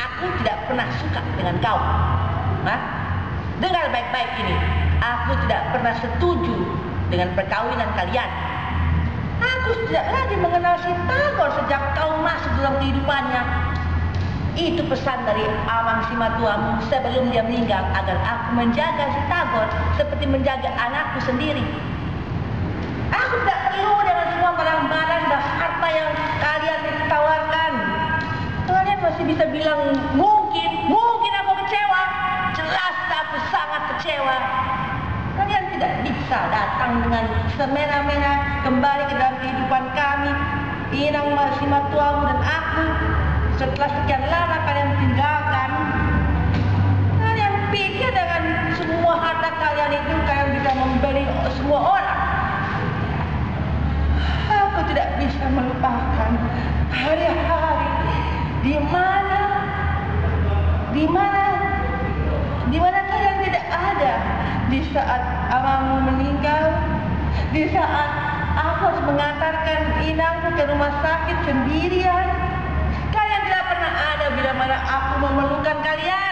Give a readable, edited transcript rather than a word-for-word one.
aku tidak pernah suka dengan kau. Hah? Dengar baik-baik ini. Aku tidak pernah setuju dengan perkawinan kalian. Aku tidak lagi mengenal si Tagor sejak kau masuk dalam kehidupannya. Itu pesan dari Amang Simatuamu sebelum dia meninggal, agar aku menjaga si Tagor seperti menjaga anakku sendiri. Aku tidak perlu dengan semua barang-barang dan harta yang kalian tawarkan. Kalian masih bisa bilang mungkin aku kecewa. Jelas aku sangat kecewa. Kalian tidak bisa datang dengan semena-mena kembali ke dalam kehidupan kami, Inang Simatuamu dan aku. Setelah sekian lama kalian tinggalkan, kalian pikir dengan semua harta kalian itu kalian bisa membeli semua orang. Aku tidak bisa melupakan hari-hari di mana kalian tidak ada. Di saat Amangmu meninggal, di saat aku harus mengantarkan Inangku ke rumah sakit sendirian, kalian tidak pernah ada bila mana aku memerlukan kalian.